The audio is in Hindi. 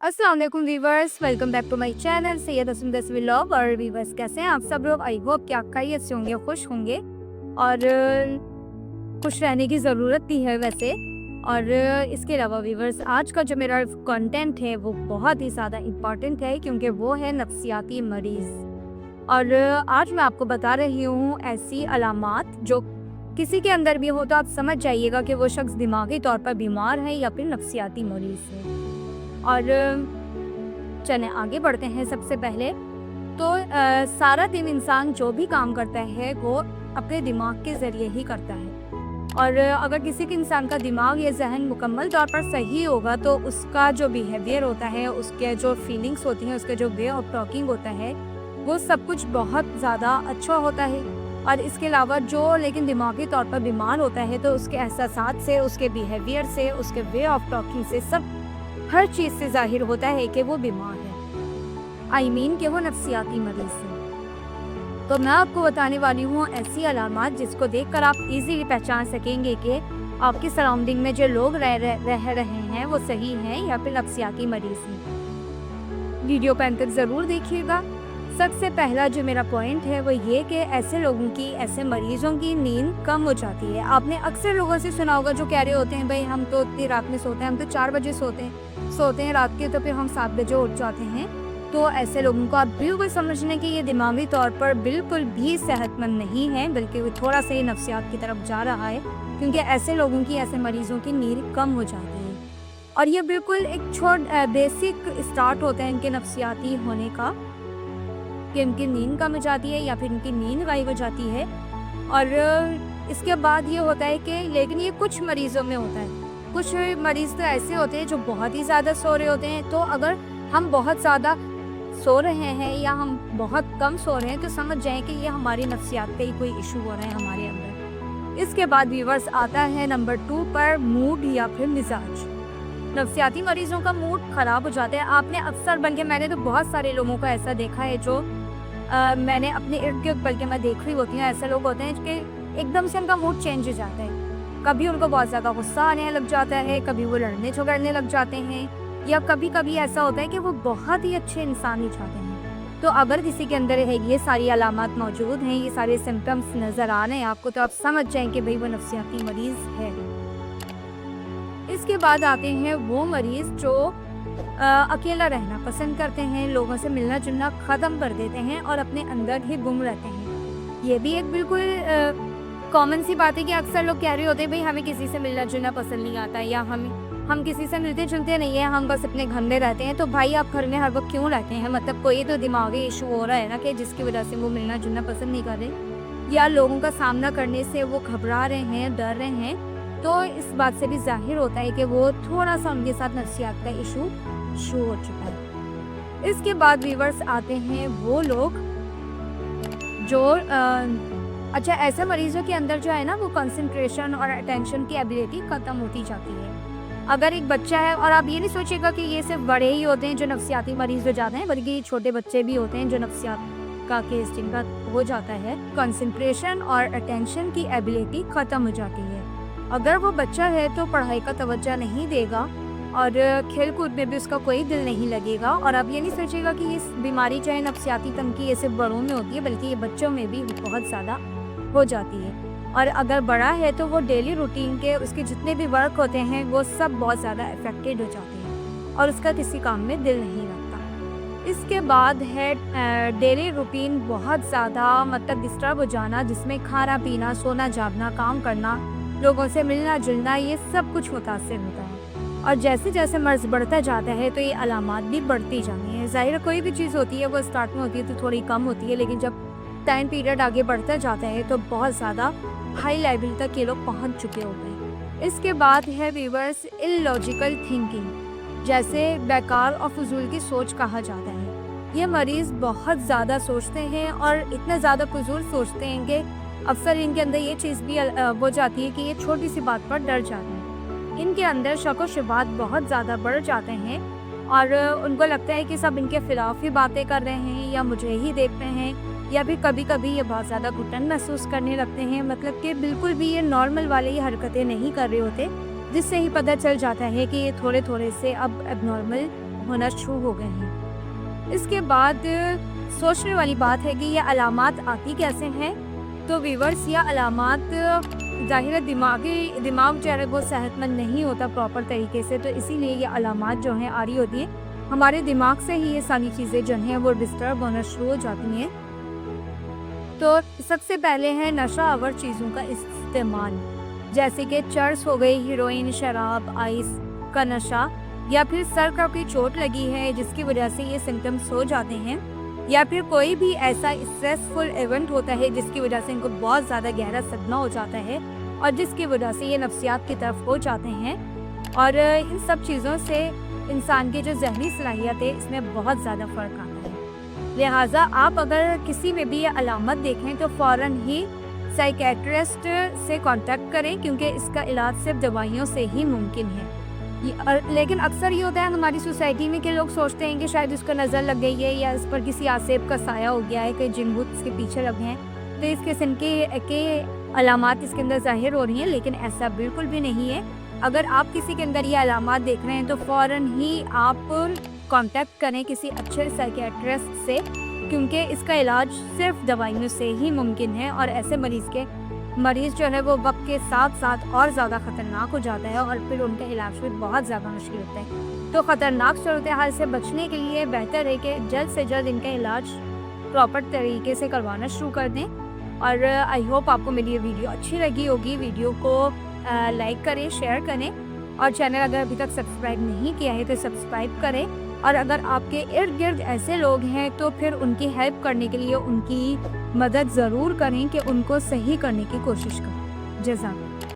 अस्सलाम वालेकुम viewers, welcome back to my channel Syed Asam दसवीं व्लॉग। और वीवर्स कैसे हैं आप सब लोग? आई होप कि आप खैरियत से होंगे, खुश होंगे और खुश रहने की ज़रूरत भी है वैसे। और इसके अलावा वीवर्स, आज का जो मेरा कंटेंट है वो बहुत ही ज़्यादा इम्पॉर्टेंट है क्योंकि वो है नफ्सियाती मरीज़। और आज मैं आपको बता रही हूँ ऐसी अलामात जो किसी के अंदर भी हो तो आप समझ जाइएगा कि वो शख्स दिमागी तौर पर बीमार है या फिर नफ्सियाती मरीज़ है। और चलें आगे बढ़ते हैं। सबसे पहले तो सारा दिन इंसान जो भी काम करता है वो अपने दिमाग के ज़रिए ही करता है। और अगर किसी के इंसान का दिमाग या जहन मुकम्मल तौर पर सही होगा तो उसका जो बिहेवियर होता है, उसके जो फीलिंग्स होती हैं, उसके जो वे ऑफ टॉकिंग होता है, वो सब कुछ बहुत ज़्यादा अच्छा होता है। और इसके अलावा जो लेकिन दिमागी तौर पर बीमार होता है तो उसके एहसासात से, उसके बिहेवियर से, उसके वे ऑफ टॉकिंग से, सब हर चीज़ से ज़ाहिर होता है कि वो बीमार है। आई मीन कि वो नफ्सियाती मरीज़ है। तो मैं आपको बताने वाली हूँ ऐसी अलामात जिसको देखकर आप इजीली पहचान सकेंगे कि आपकी सराउंडिंग में जो लोग रह रहे हैं वो सही हैं या फिर नफ्सियाती मरीज़ हैं। वीडियो को अंत तक ज़रूर देखिएगा। सबसे पहला जो मेरा पॉइंट है वो ये कि ऐसे लोगों की, ऐसे मरीजों की नींद कम हो जाती है। आपने अक्सर लोगों से सुना होगा जो कह रहे होते हैं भाई हम तो इतनी रात में सोते हैं, हम तो 4 बजे सोते हैं रात के, तो फिर हम 7 बजे उठ जाते हैं। तो ऐसे लोगों को आप बिल्कुल समझने कि ये दिमागी तौर पर बिल्कुल भी सेहतमंद नहीं है, बल्कि वो थोड़ा सा ही नफ्सियात की तरफ जा रहा है, क्योंकि ऐसे लोगों की, ऐसे मरीजों की नींद कम हो जाती है। और ये बिल्कुल एक बेसिक स्टार्ट होता है इनके नफ्सियाती होने का, कि उनकी नींद कम हो जाती है या फिर उनकी नींद गायब हो जाती है। और इसके बाद ये होता है कि लेकिन ये कुछ मरीज़ों में होता है। कुछ मरीज़ तो ऐसे होते हैं जो बहुत ही ज़्यादा सो रहे होते हैं। तो अगर हम बहुत ज़्यादा सो रहे हैं या हम बहुत कम सो रहे हैं तो समझ जाएं कि ये हमारी नफ्सियात का ही कोई इशू हो रहा है हमारे अंदर। इसके बाद व्यूअर्स आता है नंबर 2 पर, मूड या फिर मिजाज। नफ्सियाती मरीज़ों का मूड ख़राब हो जाता है। आपने अक्सर, बल्कि मैंने तो बहुत सारे लोगों को ऐसा देखा है जो मैंने अपने इर्द गिर्द, बल्कि मैं देख रही होती हूँ, ऐसे लोग होते हैं कि एकदम से उनका मूड चेंज हो जाता है। कभी उनको बहुत ज़्यादा गुस्सा आने लग जाता है, कभी वो लड़ने झगड़ने लग जाते हैं, या कभी कभी ऐसा होता है कि वो बहुत ही अच्छे इंसान ही चाहते हैं। तो अगर किसी के अंदर है ये सारी अलामात मौजूद हैं, ये सारे सिम्टम्स नज़र आ रहे हैं आपको, तो आप समझ जाएं कि भाई वो नफ्सियाती मरीज़ है। इसके बाद आते हैं वो मरीज़ जो अकेला रहना पसंद करते हैं, लोगों से मिलना जुलना ख़त्म कर देते हैं और अपने अंदर ही गुम रहते हैं। ये भी एक बिल्कुल कॉमन सी बात है कि अक्सर लोग कह रहे होते हैं भाई हमें किसी से मिलना जुलना पसंद नहीं आता, या हम किसी से मिलते जुलते नहीं हैं, हम बस अपने घर में रहते हैं। तो भाई आप घर में हर वक्त क्यों रहते हैं? मतलब कोई तो दिमागी इशू हो रहा है ना, कि जिसकी वजह से वो मिलना जुलना पसंद नहीं कर रहे, या लोगों का सामना करने से वो घबरा रहे हैं, डर रहे हैं। तो इस बात से भी जाहिर होता है कि वो थोड़ा सा उनके साथ नफ्सियात का इशू शुरू हो चुका है। इसके बाद व्यूअर्स आते हैं वो लोग जो अच्छा, ऐसे मरीजों के अंदर जो है ना, वो कंसंट्रेशन और अटेंशन की एबिलिटी ख़त्म होती जाती है। अगर एक बच्चा है, और आप ये नहीं सोचिएगा कि ये सिर्फ बड़े ही होते हैं जो नफ्सियाती मरीज़ हो जाते हैं, बल्कि छोटे बच्चे भी होते हैं जो नफ्सियात का केस जिनका हो जाता है। कंसंट्रेशन और अटेंशन की एबिलिटी ख़त्म हो जाती है। अगर वो बच्चा है तो पढ़ाई का तवज्जो नहीं देगा और खेल कूद में भी उसका कोई दिल नहीं लगेगा। और आप ये नहीं सोचिएगा कि ये बीमारी चाहे नफ्सियाती तंगी ये सिर्फ बड़ों में होती है, बल्कि ये बच्चों में भी बहुत ज़्यादा हो जाती है। और अगर बड़ा है तो वो डेली रूटीन के उसके जितने भी वर्क होते हैं वो सब बहुत ज़्यादा अफेक्टेड हो जाते हैं और उसका किसी काम में दिल नहीं लगता। इसके बाद है डेली रूटीन बहुत ज़्यादा मतलब डिस्टर्ब हो जाना, जिसमें खाना पीना, सोना जागना, काम करना, लोगों से मिलना जुलना, ये सब कुछ मुतासिर होता है। और जैसे जैसे मर्ज़ बढ़ता जाता है तो ये अलामात भी बढ़ती जाती हैं। ज़ाहिर कोई भी चीज़ होती है वो स्टार्ट में होती है तो थोड़ी कम होती है, लेकिन जब टाइम पीरियड आगे बढ़ता जाता है तो बहुत ज़्यादा हाई लेवल तक ये लोग पहुंच चुके होते हैं। इसके बाद है व्यूअर्स इलॉजिकल थिंकिंग, जैसे बेकार और फजूल की सोच कहा जाता है। ये मरीज़ बहुत ज़्यादा सोचते हैं और इतना ज़्यादा फजूल सोचते हैं कि अक्सर इनके अंदर ये चीज़ भी हो जाती है कि ये छोटी सी बात पर डर जाते हैं। इनके अंदर शक व शुबहात बहुत ज़्यादा बढ़ जाते हैं और उनको लगता है कि सब इनके खिलाफ ही बातें कर रहे हैं या मुझे ही देख रहे हैं, या फिर कभी कभी ये बहुत ज़्यादा घुटन महसूस करने लगते हैं। मतलब कि बिल्कुल भी ये नॉर्मल वाले ही हरकतें नहीं कर रहे होते, जिससे ही पता चल जाता है कि ये थोड़े थोड़े से अब एबनॉर्मल होना शुरू हो गए हैं। इसके बाद सोचने वाली बात है कि ये अलामात आती कैसे हैं। तो व्यूअर्स, ये अलामात ज़ाहिर है दिमाग जो है वो सेहतमंद नहीं होता प्रॉपर तरीके से, तो इसीलिए ये अलामात जो हैं आ रही होती हैं। हमारे दिमाग से ही ये सारी चीज़ें जो हैं वो डिस्टर्ब होना शुरू हो जाती हैं। तो सबसे पहले है नशा आवर चीज़ों का इस्तेमाल, जैसे कि चर्स हो गई, हीरोइन, शराब, आइस का नशा, या फिर सर का कोई चोट लगी है जिसकी वजह से ये सिम्टम्स हो जाते हैं, या फिर कोई भी ऐसा स्ट्रेसफुल इवेंट होता है जिसकी वजह से इनको बहुत ज़्यादा गहरा सदमा हो जाता है और जिसकी वजह से ये नफ्सियात की तरफ हो जाते हैं। और इन सब चीज़ों से इंसान की जो जहनी सलाहियत है इसमें बहुत ज़्यादा फ़र्क आता है। लिहाजा आप अगर किसी में भी ये अलामत देखें तो फ़ौरन ही साइकेट्रिस्ट से कांटेक्ट करें, क्योंकि इसका इलाज सिर्फ दवाइयों से ही मुमकिन है। लेकिन अक्सर ये होता है हमारी सोसाइटी में कि लोग सोचते हैं कि शायद उसको नज़र लग गई है या इस पर किसी आसेब का साया हो गया है, कई जिन भूत इसके पीछे लगे हैं, तो इस किस्म के अलामात इसके अंदर ज़ाहिर हो रही हैं। लेकिन ऐसा बिल्कुल भी नहीं है। अगर आप किसी के अंदर ये अलामात देख रहे हैं तो फ़ौरन ही आप कांटेक्ट करें किसी अच्छे साइकियाट्रिस्ट से, क्योंकि इसका इलाज सिर्फ दवाइयों से ही मुमकिन है और ऐसे मरीज़ जो है वो वक्त के साथ साथ और ज़्यादा ख़तरनाक हो जाता है और फिर उनका इलाज भी बहुत ज़्यादा मुश्किल होता है। तो ख़तरनाक सूरत हाल से बचने के लिए बेहतर है कि जल्द से जल्द इनका इलाज प्रॉपर तरीके से करवाना शुरू कर दें। और आई होप आपको मेरी ये वीडियो अच्छी लगी होगी। वीडियो को लाइक करें, शेयर करें और चैनल अगर अभी तक सब्सक्राइब नहीं किया है तो सब्सक्राइब करें। और अगर आपके इर्द गिर्द ऐसे लोग हैं तो फिर उनकी हेल्प करने के लिए उनकी मदद ज़रूर करें कि उनको सही करने की कोशिश करें। जज़ाक।